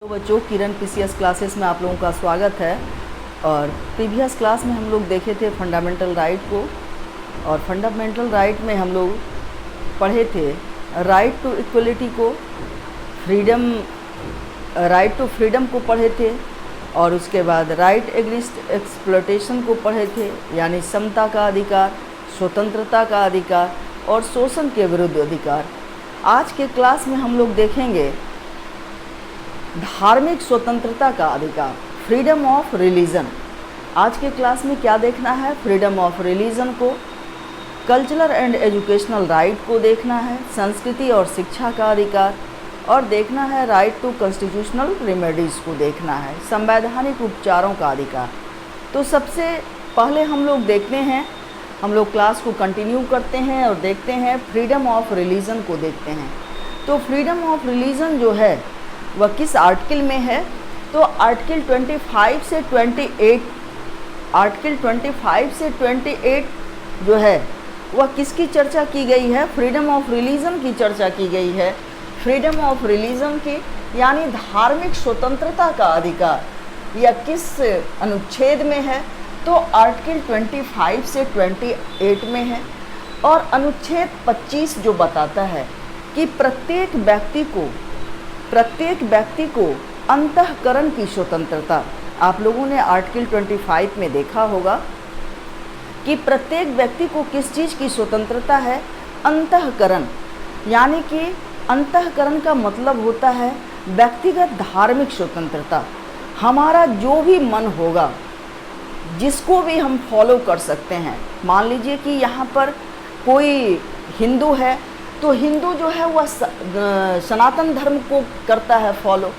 तो बच्चों, किरण PCS classes में आप लोगों का स्वागत है। और प्रीवियस क्लास में हम लोग देखे थे फंडामेंटल राइट को, और फंडामेंटल राइट में हम लोग पढ़े थे राइट टू इक्वलिटी को, राइट टू फ्रीडम को पढ़े थे, और उसके बाद राइट एग्निस्ट एक्सप्लॉयटेशन को पढ़े थे, यानी समता का अधिकार, स्वतंत्रता का अधिकार और शोषण के विरुद्ध अधिकार। आज के क्लास में हम लोग देखेंगे धार्मिक स्वतंत्रता का अधिकार, फ्रीडम ऑफ रिलीजन। आज के क्लास में क्या देखना है? फ्रीडम ऑफ रिलीजन को, कल्चरल एंड एजुकेशनल राइट को देखना है, संस्कृति और शिक्षा का अधिकार, और देखना है राइट टू कॉन्स्टिट्यूशनल रेमेडीज़ को देखना है, संवैधानिक उपचारों का अधिकार। तो सबसे पहले हम लोग देखते हैं, हम लोग क्लास को कंटिन्यू करते हैं और देखते हैं फ्रीडम ऑफ रिलीजन को देखते हैं। तो फ्रीडम ऑफ रिलीजन जो है वह किस आर्टिकल में है? तो आर्टिकल 25 से 28, आर्टिकल 25 से 28 जो है वह किसकी चर्चा की गई है? फ्रीडम ऑफ रिलीजन की चर्चा की गई है। फ्रीडम ऑफ रिलीजन की यानी धार्मिक स्वतंत्रता का अधिकार, यह किस अनुच्छेद में है? तो आर्टिकल 25 से 28 में है। और अनुच्छेद 25 जो बताता है कि प्रत्येक व्यक्ति को अंतःकरण की स्वतंत्रता। आप लोगों ने आर्टिकल 25 में देखा होगा कि प्रत्येक व्यक्ति को किस चीज़ की स्वतंत्रता है? अंतःकरण। यानी कि अंतःकरण का मतलब होता है व्यक्तिगत धार्मिक स्वतंत्रता। हमारा जो भी मन होगा, जिसको भी हम फॉलो कर सकते हैं। मान लीजिए कि यहाँ पर कोई हिंदू है, तो हिंदू जो है वह सनातन धर्म को करता है फॉलो।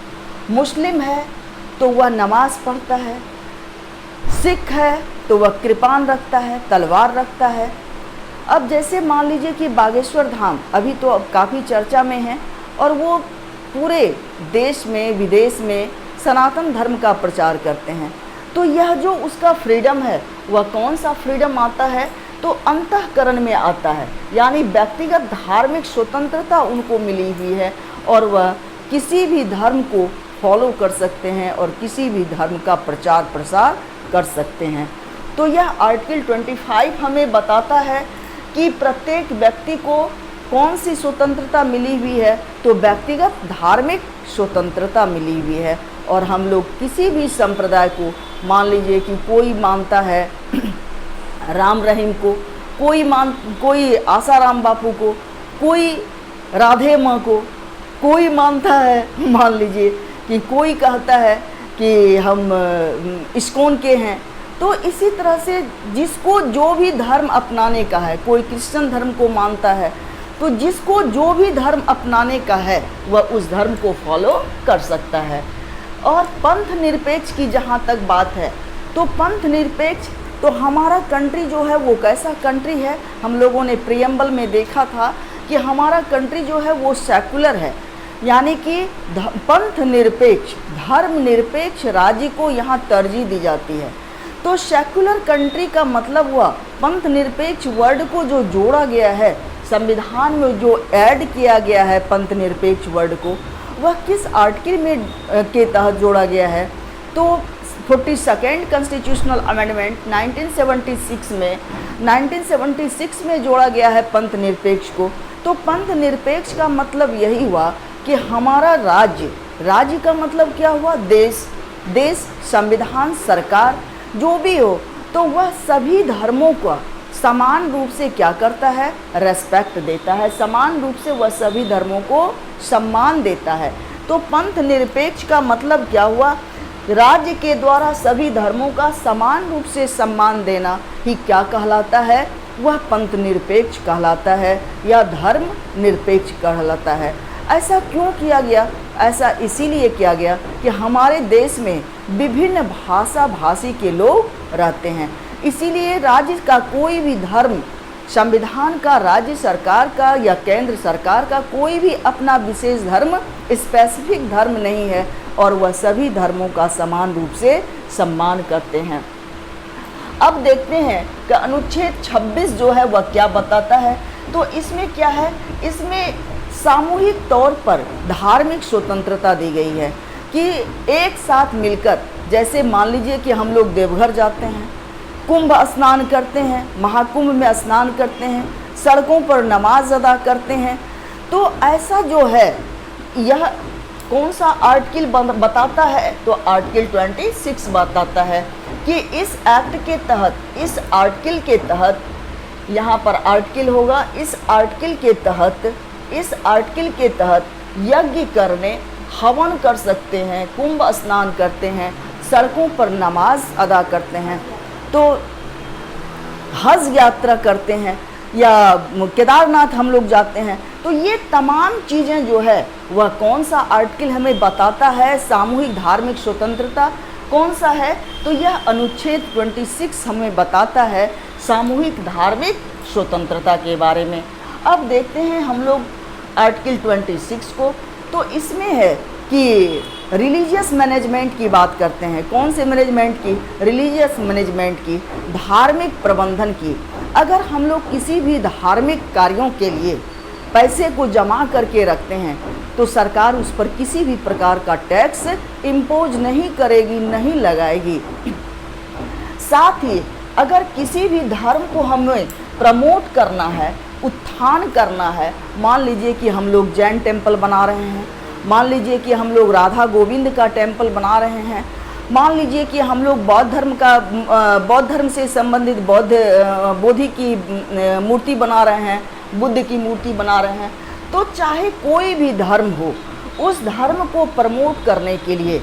मुस्लिम है तो वह नमाज पढ़ता है। सिख है तो वह कृपान रखता है, तलवार रखता है। अब जैसे मान लीजिए कि बागेश्वर धाम अभी तो अब काफ़ी चर्चा में है, और वो पूरे देश में विदेश में सनातन धर्म का प्रचार करते हैं। तो यह जो उसका फ्रीडम है, वह कौन सा फ्रीडम आता है? तो अंतःकरण में आता है। यानी व्यक्तिगत धार्मिक स्वतंत्रता उनको मिली हुई है, और वह किसी भी धर्म को फॉलो कर सकते हैं और किसी भी धर्म का प्रचार प्रसार कर सकते हैं। तो यह आर्टिकल 25 हमें बताता है कि प्रत्येक व्यक्ति को कौन सी स्वतंत्रता मिली हुई है? तो व्यक्तिगत धार्मिक स्वतंत्रता मिली हुई है। और हम लोग किसी भी संप्रदाय को, मान लीजिए कि कोई मानता है राम रहीम को, कोई आसाराम बापू को, कोई राधे माँ को, कोई मानता है, मान लीजिए कि कोई कहता है कि हम इस्कॉन के हैं। तो इसी तरह से जिसको जो भी धर्म अपनाने का है, कोई क्रिश्चियन धर्म को मानता है, तो जिसको जो भी धर्म अपनाने का है वह उस धर्म को फॉलो कर सकता है। और पंथ निरपेक्ष की जहाँ तक बात है, तो पंथ निरपेक्ष, तो हमारा कंट्री जो है वो कैसा कंट्री है? हम लोगों ने प्रियम्बल में देखा था कि हमारा कंट्री जो है वो सेकुलर है। यानी कि पंथ निरपेक्ष, धर्म निरपेक्ष राज्य को यहाँ तरजीह दी जाती है। तो सेकुलर कंट्री का मतलब हुआ, पंथ निरपेक्ष वर्ड को जो जोड़ा गया है संविधान में, जो ऐड किया गया है पंथ निरपेक्ष वर्ड को, वह किस आर्टिकल में के तहत जोड़ा गया है? तो 42nd कॉन्स्टिट्यूशनल अमेंडमेंट 1976 में जोड़ा गया है पंथ निरपेक्ष को। तो पंथ निरपेक्ष का मतलब यही हुआ कि हमारा राज्य का मतलब क्या हुआ? देश, संविधान, सरकार जो भी हो, तो वह सभी धर्मों का समान रूप से क्या करता है? रेस्पेक्ट देता है। समान रूप से वह सभी धर्मों को सम्मान देता है। तो पंथ निरपेक्ष का मतलब क्या हुआ? राज्य के द्वारा सभी धर्मों का समान रूप से सम्मान देना ही क्या कहलाता है? वह पंथ निरपेक्ष कहलाता है, या धर्म निरपेक्ष कहलाता है। ऐसा क्यों किया गया? ऐसा इसीलिए किया गया कि हमारे देश में विभिन्न भाषी के लोग रहते हैं। इसीलिए राज्य का कोई भी धर्म, संविधान का, राज्य सरकार का या केंद्र सरकार का कोई भी अपना विशेष धर्म, स्पेसिफिक धर्म नहीं है, और वह सभी धर्मों का समान रूप से सम्मान करते हैं। अब देखते हैं कि अनुच्छेद 26 जो है वह क्या बताता है। तो इसमें क्या है? इसमें सामूहिक तौर पर धार्मिक स्वतंत्रता दी गई है। कि एक साथ मिलकर, जैसे मान लीजिए कि हम लोग देवघर जाते हैं, कुंभ स्नान करते हैं, महाकुंभ में स्नान करते हैं, सड़कों पर नमाज अदा करते हैं, तो ऐसा जो है यह कौन सा आर्टिकल बताता है? तो आर्टिकल 26 बताता है कि इस एक्ट के तहत, इस आर्टिकल के तहत, यहाँ पर आर्टिकल होगा, इस आर्टिकल के तहत यज्ञ करने, हवन कर सकते हैं, कुंभ स्नान करते हैं, सड़कों पर नमाज अदा करते हैं, तो हज यात्रा करते हैं या केदारनाथ हम लोग जाते हैं। तो ये तमाम चीज़ें जो है वह कौन सा आर्टिकल हमें बताता है? सामूहिक धार्मिक स्वतंत्रता कौन सा है? तो यह अनुच्छेद 26 हमें बताता है सामूहिक धार्मिक स्वतंत्रता के बारे में। अब देखते हैं हम लोग आर्टिकल 26 को। तो इसमें है कि रिलीजियस मैनेजमेंट की बात करते हैं। कौन से मैनेजमेंट की? रिलीजियस मैनेजमेंट की, धार्मिक प्रबंधन की। अगर हम लोग किसी भी धार्मिक कार्यों के लिए पैसे को जमा करके रखते हैं तो सरकार उस पर किसी भी प्रकार का टैक्स इम्पोज नहीं करेगी, नहीं लगाएगी। साथ ही अगर किसी भी धर्म को हमें प्रमोट करना है, उत्थान करना है, मान लीजिए कि हम लोग जैन टेम्पल बना रहे हैं, मान लीजिए कि हम लोग राधा गोविंद का टेम्पल बना रहे हैं, मान लीजिए कि हम लोग बौद्ध धर्म से संबंधित बोधि की मूर्ति बना रहे हैं, बुद्ध की मूर्ति बना रहे हैं, तो चाहे कोई भी धर्म हो, उस धर्म को प्रमोट करने के लिए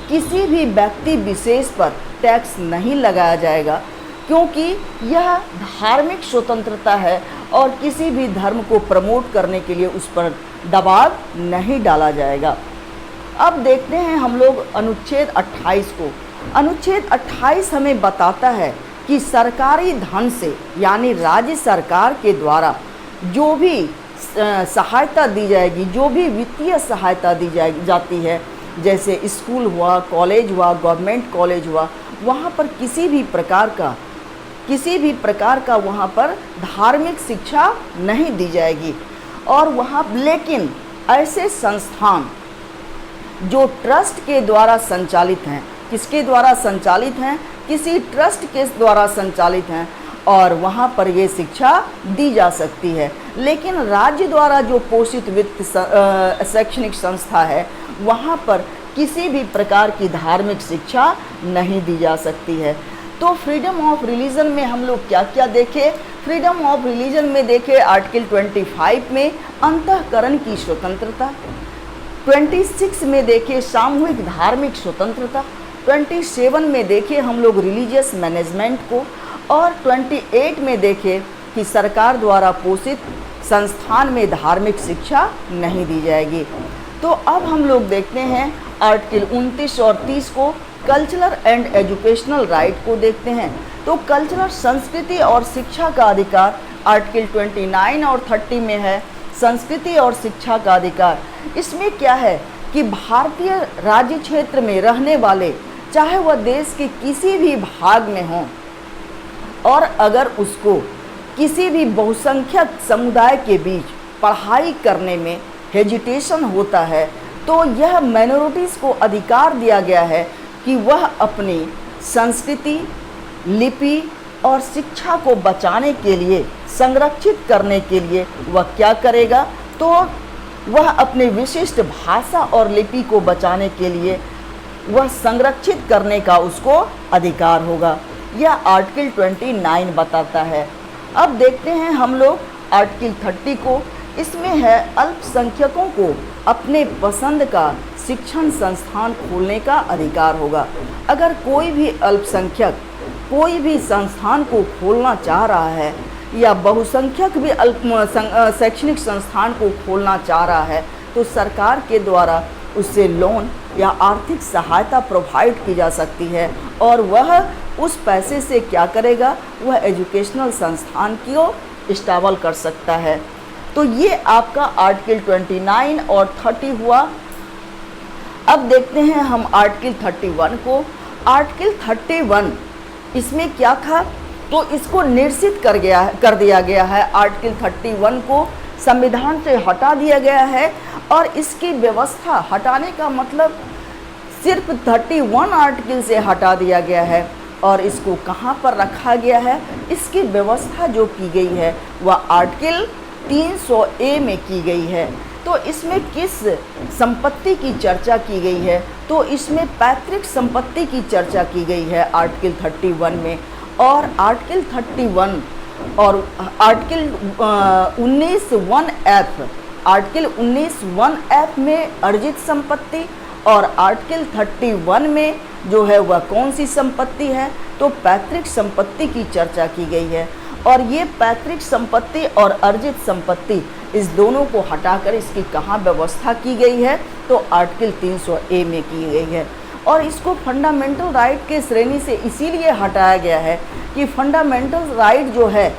किसी भी व्यक्ति विशेष पर टैक्स नहीं लगाया जाएगा, क्योंकि यह धार्मिक स्वतंत्रता है और किसी भी धर्म को प्रमोट करने के लिए उस पर दबाव नहीं डाला जाएगा। अब देखते हैं हम लोग अनुच्छेद 28 को। अनुच्छेद 28 हमें बताता है कि सरकारी धन से, यानी राज्य सरकार के द्वारा जो भी सहायता दी जाएगी, जो भी वित्तीय सहायता दी जाती है, जैसे स्कूल हुआ, कॉलेज हुआ, गवर्नमेंट कॉलेज हुआ, वहाँ पर किसी भी प्रकार का वहाँ पर धार्मिक शिक्षा नहीं दी जाएगी। और वहाँ लेकिन ऐसे संस्थान जो ट्रस्ट के द्वारा संचालित हैं, किसके द्वारा संचालित हैं? किसी ट्रस्ट के द्वारा संचालित हैं, और वहाँ पर ये शिक्षा दी जा सकती है। लेकिन राज्य द्वारा जो पोषित वित्त शैक्षणिक संस्था है, वहाँ पर किसी भी प्रकार की धार्मिक शिक्षा नहीं दी जा सकती है। तो फ्रीडम ऑफ रिलीजन में हम लोग क्या क्या देखे? फ्रीडम ऑफ रिलीजन में देखे आर्टिकल 25 में अंतःकरण की स्वतंत्रता, 26 में देखे सामूहिक धार्मिक स्वतंत्रता, 27 में देखे हम लोग रिलीजियस मैनेजमेंट को, और 28 में देखे कि सरकार द्वारा पोषित संस्थान में धार्मिक शिक्षा नहीं दी जाएगी। तो अब हम लोग देखते हैं आर्टिकल 29 और 30 को, कल्चरल एंड एजुकेशनल राइट को देखते हैं। तो कल्चरल, संस्कृति और शिक्षा का अधिकार आर्टिकल 29 और 30 में है, संस्कृति और शिक्षा का अधिकार। इसमें क्या है कि भारतीय राज्य क्षेत्र में रहने वाले, चाहे वह देश के किसी भी भाग में हों, और अगर उसको किसी भी बहुसंख्यक समुदाय के बीच पढ़ाई करने में हेजिटेशन होता है, तो यह माइनॉरिटीज़ को अधिकार दिया गया है कि वह अपनी संस्कृति, लिपि और शिक्षा को बचाने के लिए, संरक्षित करने के लिए वह क्या करेगा? तो वह अपने विशिष्ट भाषा और लिपि को बचाने के लिए वह संरक्षित करने का उसको अधिकार होगा। यह आर्टिकल 29 बताता है। अब देखते हैं हम लोग आर्टिकल 30 को। इसमें है अल्पसंख्यकों को अपने पसंद का शिक्षण संस्थान खोलने का अधिकार होगा। अगर कोई भी अल्पसंख्यक कोई भी संस्थान को खोलना चाह रहा है, या बहुसंख्यक भी शैक्षणिक संस्थान को खोलना चाह रहा है, तो सरकार के द्वारा उससे लोन या आर्थिक सहायता प्रोवाइड की जा सकती है, और वह उस पैसे से क्या करेगा? वह एजुकेशनल संस्थान को इस्टेबल कर सकता है। तो ये आपका आर्टिकल 29 और 30 हुआ। अब देखते हैं हम आर्टिकल 31 को। आर्टिकल 31 इसमें क्या था? तो इसको निरसित कर दिया गया है। आर्टिकल 31 को संविधान से हटा दिया गया है, और इसकी व्यवस्था, हटाने का मतलब सिर्फ 31 आर्टिकल से हटा दिया गया है। और इसको कहाँ पर रखा गया है, इसकी व्यवस्था जो की गई है वह आर्टिकल 300A में की गई है। तो इसमें किस संपत्ति की चर्चा की गई है, तो इसमें पैतृक संपत्ति की चर्चा की गई है आर्टिकल 31 में। और आर्टिकल 31 और आर्टिकल 19(1)(f), आर्टिकल 19(1)(f) में अर्जित संपत्ति, और आर्टिकल 31 में जो है वह कौन सी संपत्ति है, तो पैतृक संपत्ति की चर्चा की गई है। और ये पैतृक संपत्ति और अर्जित संपत्ति, इस दोनों को हटाकर इसकी कहाँ व्यवस्था की गई है, तो आर्टिकल 300A में की गई है। और इसको फंडामेंटल राइट के श्रेणी से इसीलिए हटाया गया है कि फंडामेंटल राइट जो है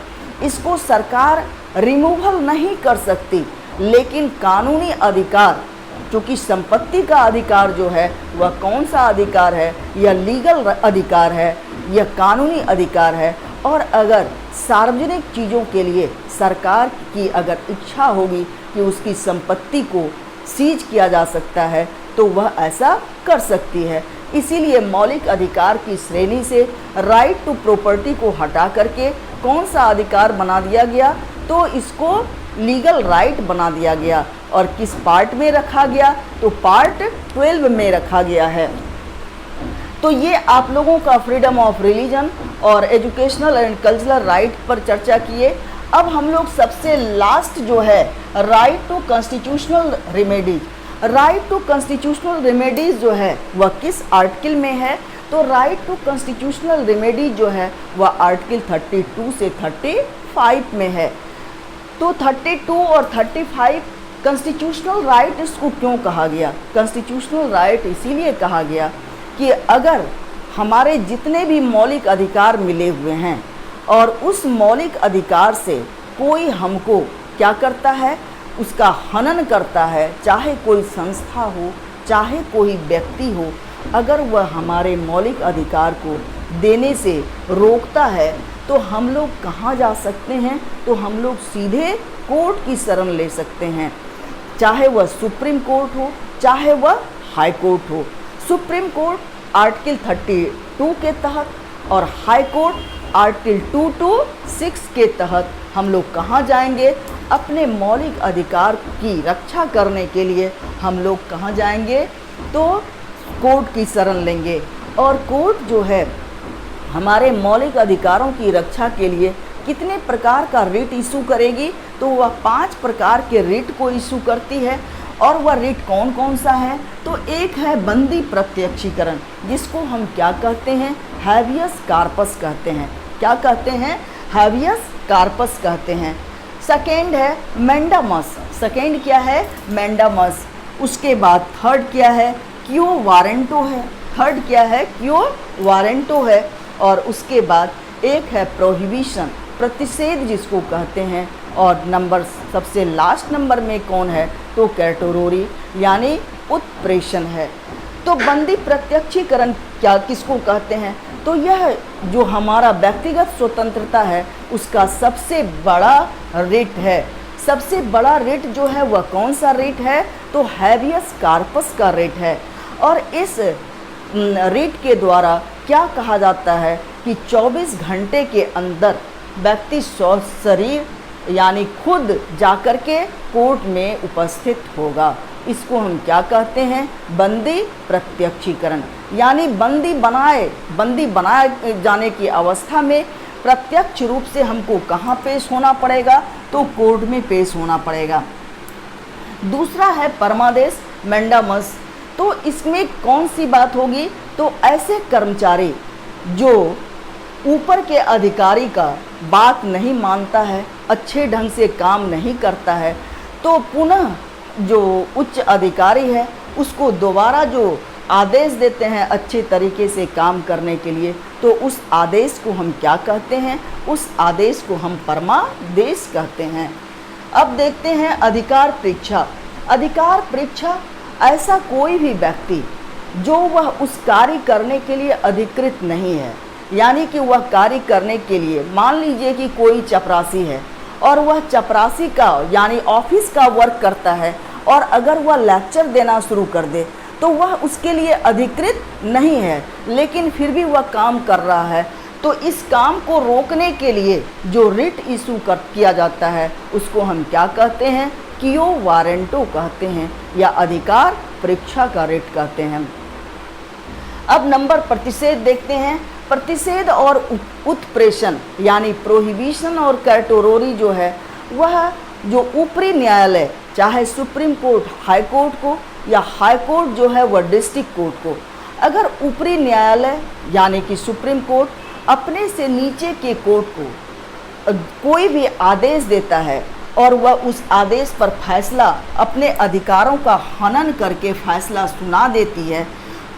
इसको सरकार रिमूवल नहीं कर सकती, लेकिन कानूनी अधिकार, क्योंकि संपत्ति का अधिकार जो है वह कौन सा अधिकार है, यह लीगल अधिकार है, यह कानूनी अधिकार है। और अगर सार्वजनिक चीज़ों के लिए सरकार की अगर इच्छा होगी कि उसकी संपत्ति को सीज किया जा सकता है तो वह ऐसा कर सकती है। इसीलिए मौलिक अधिकार की श्रेणी से राइट टू प्रॉपर्टी को हटा करके कौन सा अधिकार बना दिया गया, तो इसको लीगल राइट बना दिया गया। और किस पार्ट में रखा गया, तो पार्ट 12 में रखा गया है। तो ये आप लोगों का फ्रीडम ऑफ रिलीजन और एजुकेशनल एंड कल्चरल राइट पर चर्चा किए। अब हम लोग सबसे लास्ट जो है right to constitutional remedies, right to constitutional remedies जो है वह किस आर्टिकल में है, तो राइट टू कॉन्स्टिट्यूशनल रेमेडीज जो है वह आर्टिकल 32 से 35 में है। तो 32 और 35 कॉन्स्टिट्यूशनल राइट इसको क्यों कहा गया, कॉन्स्टिट्यूशनल राइट इसीलिए कहा गया कि अगर हमारे जितने भी मौलिक अधिकार मिले हुए हैं और उस मौलिक अधिकार से कोई हमको क्या करता है, उसका हनन करता है, चाहे कोई संस्था हो, चाहे कोई व्यक्ति हो, अगर वह हमारे मौलिक अधिकार को देने से रोकता है तो हम लोग कहाँ जा सकते हैं, तो हम लोग सीधे कोर्ट की शरण ले सकते हैं, चाहे वह सुप्रीम कोर्ट हो, चाहे वह हाई कोर्ट हो। सुप्रीम कोर्ट आर्टिकल 32 के तहत और हाई कोर्ट आर्टिकल 226 के तहत हम लोग कहाँ जाएंगे, अपने मौलिक अधिकार की रक्षा करने के लिए हम लोग कहाँ जाएंगे, तो कोर्ट की शरण लेंगे। और कोर्ट जो है हमारे मौलिक अधिकारों की रक्षा के लिए कितने प्रकार का रिट इशू करेगी, तो वह 5 प्रकार के रिट को इशू करती है। और वह रिट कौन कौन सा है, तो एक है बंदी प्रत्यक्षीकरण, जिसको हम क्या कहते हैं, हैबियस कार्पस कहते हैं। क्या कहते हैं, हैबियस कार्पस कहते हैं। सेकेंड है मैंडामस, सेकेंड क्या है, मैंडामस। उसके बाद थर्ड क्या है, क्यो वारंटो है, थर्ड क्या है, क्यो वारंटो है। और उसके बाद एक है प्रोहिबिशन, प्रतिषेध जिसको कहते हैं। और नंबर सबसे लास्ट नंबर में कौन है, तो कैटोरोरी यानी उत्प्रेषण है। तो बंदी प्रत्यक्षीकरण क्या किसको कहते हैं, तो यह जो हमारा व्यक्तिगत स्वतंत्रता है उसका सबसे बड़ा रिट है। सबसे बड़ा रिट जो है वह कौन सा रिट है, तो हैबियस कार्पस का रिट है। और इस रिट के द्वारा क्या कहा जाता है कि 24 घंटे के अंदर व्यक्ति शरीर यानी खुद जाकर के कोर्ट में उपस्थित होगा। इसको हम क्या कहते हैं, बंदी प्रत्यक्षीकरण। यानी बंदी बनाए जाने की अवस्था में प्रत्यक्ष रूप से हमको कहाँ पेश होना पड़ेगा, तो कोर्ट में पेश होना पड़ेगा। दूसरा है परमादेश मैंडामस। तो इसमें कौन सी बात होगी, तो ऐसे कर्मचारी जो ऊपर के अधिकारी का बात नहीं मानता है, अच्छे ढंग से काम नहीं करता है, तो पुनः जो उच्च अधिकारी है उसको दोबारा जो आदेश देते हैं अच्छे तरीके से काम करने के लिए, तो उस आदेश को हम क्या कहते हैं, उस आदेश को हम परमादेश कहते हैं। अब देखते हैं अधिकार परीक्षा। अधिकार परीक्षा ऐसा कोई भी व्यक्ति जो वह उस कार्य करने के लिए अधिकृत नहीं है, यानी कि वह कार्य करने के लिए, मान लीजिए कि कोई चपरासी है और वह चपरासी का यानी ऑफिस का वर्क करता है, और अगर वह लेक्चर देना शुरू कर दे तो वह उसके लिए अधिकृत नहीं है, लेकिन फिर भी वह काम कर रहा है। तो इस काम को रोकने के लिए जो रिट इशू किया जाता है उसको हम क्या कहते हैं? कियो वारंटो कहते हैं, या अधिकार परीक्षा का रिट कहते हैं। अब नंबर प्रतिषेध देखते हैं। प्रतिषेध और उत्प्रेषण यानी प्रोहिबिशन और कैटेगरी जो है, वह जो ऊपरी न्यायालय, चाहे सुप्रीम कोर्ट हाई कोर्ट को या हाई कोर्ट जो है वह डिस्ट्रिक्ट कोर्ट को, अगर ऊपरी न्यायालय यानी कि सुप्रीम कोर्ट अपने से नीचे के कोर्ट को कोई भी आदेश देता है और वह उस आदेश पर फैसला अपने अधिकारों का हनन करके फैसला सुना देती है,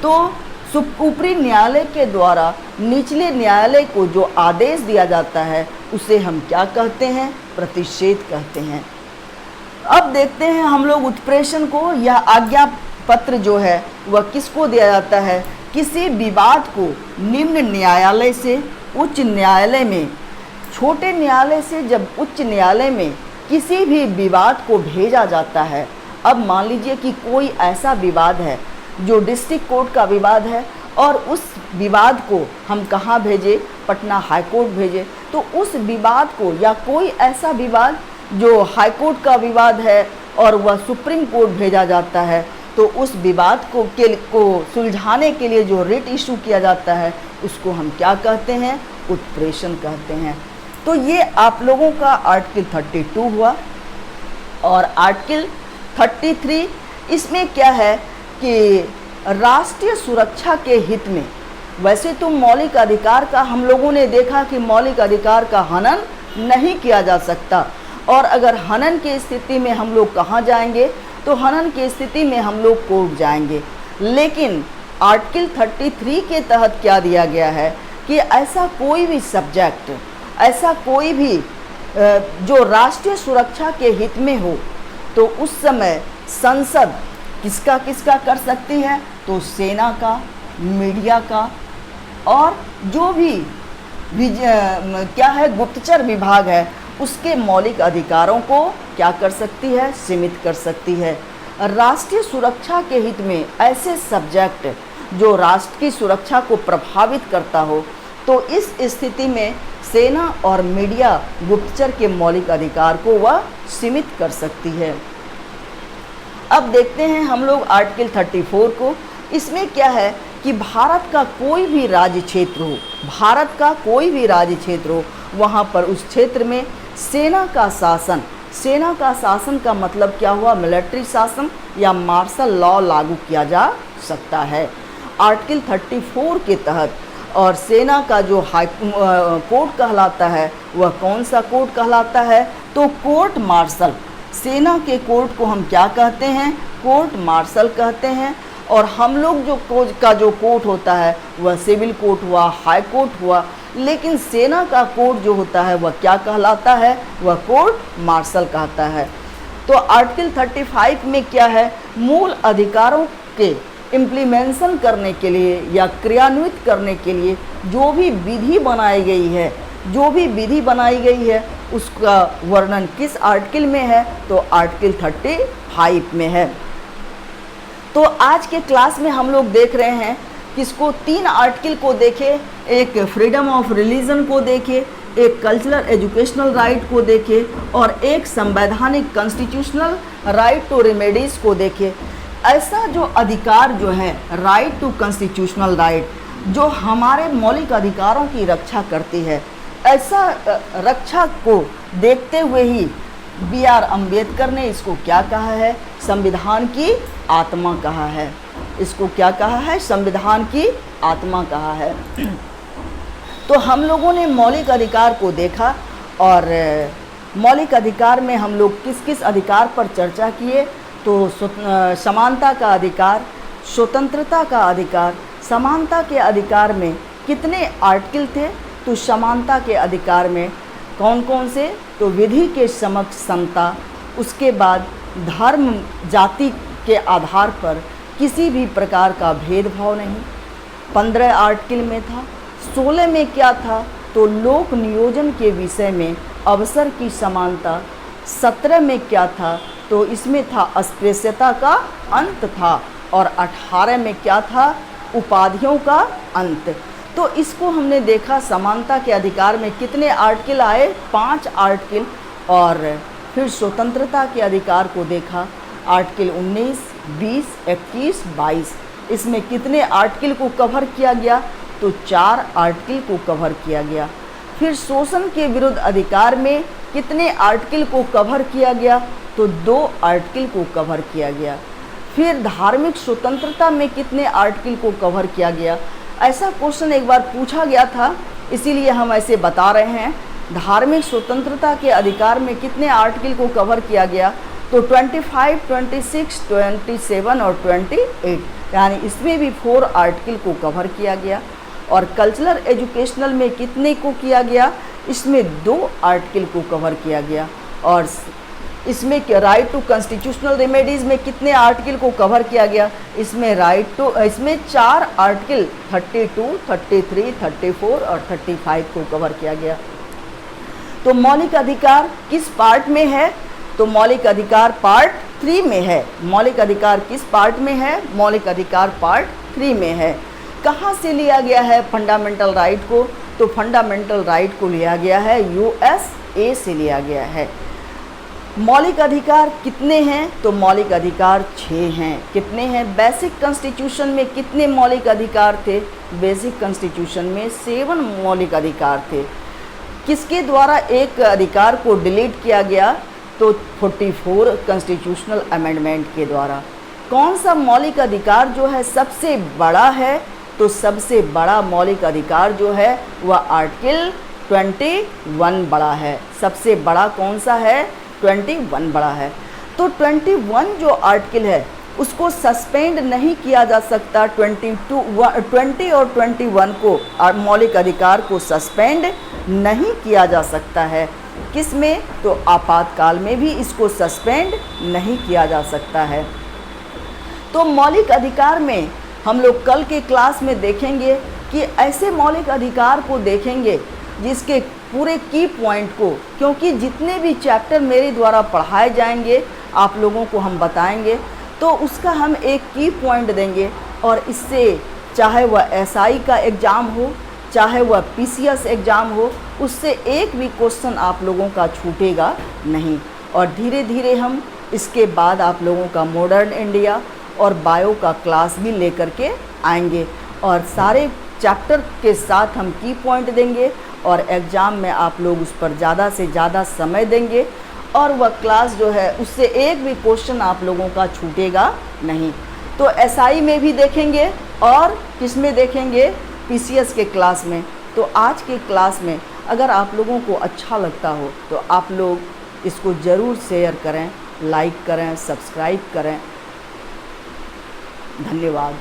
तो ऊपरी न्यायालय के द्वारा निचले न्यायालय को जो आदेश दिया जाता है उसे हम क्या कहते हैं? प्रतिषेध कहते हैं। अब देखते हैं हम लोग उत्प्रेषण को। यह आज्ञा पत्र जो है वह किसको दिया जाता है? किसी विवाद को निम्न न्यायालय से उच्च न्यायालय में, छोटे न्यायालय से जब उच्च न्यायालय में किसी भी विवाद को भेजा जाता है। अब मान लीजिए कि कोई ऐसा विवाद है जो डिस्ट्रिक्ट कोर्ट का विवाद है और उस विवाद को हम कहाँ भेजे? पटना हाई कोर्ट भेजे। तो उस विवाद को, या कोई ऐसा विवाद जो हाई कोर्ट का विवाद है और वह सुप्रीम कोर्ट भेजा जाता है, तो उस विवाद को सुलझाने के लिए जो रिट इशू किया जाता है उसको हम क्या कहते हैं? उत्प्रेषण कहते हैं। तो ये आप लोगों का आर्टिकल 32 हुआ। और आर्टिकल 33 इसमें क्या है कि राष्ट्रीय सुरक्षा के हित में, वैसे तो मौलिक अधिकार का हम लोगों ने देखा कि मौलिक अधिकार का हनन नहीं किया जा सकता, और अगर हनन की स्थिति में हम लोग कहाँ जाएंगे? तो हनन की स्थिति में हम लोग कोर्ट जाएंगे। लेकिन आर्टिकल 33 के तहत क्या दिया गया है कि ऐसा कोई भी सब्जेक्ट, ऐसा कोई भी जो राष्ट्रीय सुरक्षा के हित में हो, तो उस समय संसद किसका किसका कर सकती है? तो सेना का, मीडिया का, और जो भी क्या है गुप्तचर विभाग है उसके मौलिक अधिकारों को क्या कर सकती है? सीमित कर सकती है। राष्ट्रीय सुरक्षा के हित में ऐसे सब्जेक्ट जो राष्ट्र की सुरक्षा को प्रभावित करता हो, तो इस स्थिति में सेना और मीडिया गुप्तचर के मौलिक अधिकार को वह सीमित कर सकती है। अब देखते हैं हम लोग आर्टिकल 34 को। इसमें क्या है कि भारत का कोई भी राज्य क्षेत्र हो, भारत का कोई भी राज्य क्षेत्र हो, वहाँ पर उस क्षेत्र में सेना का शासन, सेना का शासन का मतलब क्या हुआ? मिलिट्री शासन या मार्शल लॉ लागू किया जा सकता है आर्टिकल 34 के तहत। और सेना का जो हाई कोर्ट कहलाता है वह कौन सा कोर्ट कहलाता है? तो कोर्ट मार्शल। सेना के कोर्ट को हम क्या कहते हैं? कोर्ट मार्शल कहते हैं। और हम लोग जो कोर्ट होता है वह सिविल कोर्ट हुआ, हाई कोर्ट हुआ, लेकिन सेना का कोर्ट जो होता है वह क्या कहलाता है? वह कोर्ट मार्शल कहता है। तो आर्टिकल 35 में क्या है? मूल अधिकारों के इम्प्लीमेंशन करने के लिए या क्रियान्वित करने के लिए जो भी विधि बनाई गई है, जो भी विधि बनाई गई है उसका वर्णन किस आर्टिकल में है? तो आर्टिकल 35 में है। तो आज के क्लास में हम लोग देख रहे हैं किसको? 3 आर्टिकल को देखे, एक फ्रीडम ऑफ रिलीजन को देखे, एक कल्चरल एजुकेशनल राइट को देखे, और एक संवैधानिक कॉन्स्टिट्यूशनल राइट टू रेमेडीज को देखे। ऐसा जो अधिकार जो है, राइट टू कॉन्स्टिट्यूशनल राइट, जो हमारे मौलिक अधिकारों की रक्षा करती है, ऐसा रक्षा को देखते हुए ही B.R. अम्बेडकर ने इसको क्या कहा है? संविधान की आत्मा कहा है। इसको क्या कहा है? संविधान की आत्मा कहा है। तो हम लोगों ने मौलिक अधिकार को देखा, और मौलिक अधिकार में हम लोग किस किस अधिकार पर चर्चा किए? तो समानता का अधिकार, स्वतंत्रता का अधिकार। समानता के अधिकार में कितने आर्टिकल थे? तो समानता के अधिकार में कौन कौन से? तो विधि के समक्ष समता, उसके बाद धर्म जाति के आधार पर किसी भी प्रकार का भेदभाव नहीं, 15 आर्टिकल में था। 16 में क्या था? तो लोक नियोजन के विषय में अवसर की समानता। 17 में क्या था? तो इसमें था अस्पृश्यता का अंत था। और 18 में क्या था, उपाधियों का अंत। तो इसको हमने देखा समानता के अधिकार में कितने आर्टिकल आए, 5 आर्टिकल। और फिर स्वतंत्रता के अधिकार को देखा, आर्टिकल 19, 20, 21, 22। इसमें कितने आर्टिकल को कवर किया गया, तो 4 आर्टिकल को कवर किया गया। फिर शोषण के विरुद्ध अधिकार में कितने आर्टिकल को कवर किया गया, तो 2 आर्टिकल को कवर किया गया। फिर धार्मिक स्वतंत्रता में कितने आर्टिकल को कवर किया गया। ऐसा क्वेश्चन एक बार पूछा गया था, इसीलिए हम ऐसे बता रहे हैं। धार्मिक स्वतंत्रता के अधिकार में कितने आर्टिकल को कवर किया गया, तो 25, 26, 27 और 28, यानी इसमें भी 4 आर्टिकल को कवर किया गया। और कल्चरल एजुकेशनल में कितने को किया गया, इसमें 2 आर्टिकल को कवर किया गया। और इसमें राइट टू कॉन्स्टिट्यूशनल रेमेडीज़ में कितने आर्टिकल को कवर किया गया, इसमें इसमें 4 आर्टिकल 32, 33, 34 और 35 को कवर किया गया। तो मौलिक अधिकार किस पार्ट में है, तो मौलिक अधिकार पार्ट 3 में है। मौलिक अधिकार किस पार्ट में है, मौलिक अधिकार पार्ट 3 में है। कहाँ से लिया गया है फंडामेंटल राइट को, तो फंडामेंटल राइट को लिया गया है USA से लिया गया है। मौलिक अधिकार कितने हैं, तो मौलिक अधिकार 6 हैं। कितने हैं, बेसिक कॉन्स्टिट्यूशन में कितने मौलिक अधिकार थे, बेसिक कॉन्स्टिट्यूशन में 7 मौलिक अधिकार थे। किसके द्वारा एक अधिकार को डिलीट किया गया, तो 44 कॉन्स्टिट्यूशनल अमेंडमेंट के द्वारा। कौन सा मौलिक अधिकार जो है सबसे बड़ा है, तो सबसे बड़ा मौलिक अधिकार जो है वह आर्टिकल 21 बड़ा है। सबसे बड़ा कौन सा है, 21 बड़ा है। तो 21 जो आर्टिकल है उसको सस्पेंड नहीं किया जा सकता। 20 और 21 को मौलिक अधिकार को सस्पेंड नहीं किया जा सकता है। किस में, तो आपातकाल में भी इसको सस्पेंड नहीं किया जा सकता है। तो मौलिक अधिकार में हम लोग कल के क्लास में देखेंगे कि ऐसे मौलिक अधिकार को देखेंगे जिसके पूरे की पॉइंट को, क्योंकि जितने भी चैप्टर मेरे द्वारा पढ़ाए जाएंगे आप लोगों को हम बताएंगे, तो उसका हम एक की पॉइंट देंगे। और इससे चाहे वह SI का एग्ज़ाम हो, चाहे वह PCS एग्ज़ाम हो, उससे एक भी क्वेश्चन आप लोगों का छूटेगा नहीं। और धीरे धीरे हम इसके बाद आप लोगों का मॉडर्न इंडिया और बायो का क्लास भी लेकर के आएंगे, और सारे चैप्टर के साथ हम की पॉइंट देंगे और एग्ज़ाम में आप लोग उस पर ज़्यादा से ज़्यादा समय देंगे, और वह क्लास जो है उससे एक भी क्वेश्चन आप लोगों का छूटेगा नहीं। तो SI में भी देखेंगे और किस में देखेंगे, PCS के क्लास में। तो आज के क्लास में अगर आप लोगों को अच्छा लगता हो तो आप लोग इसको ज़रूर शेयर करें, लाइक करें, सब्सक्राइब करें। धन्यवाद।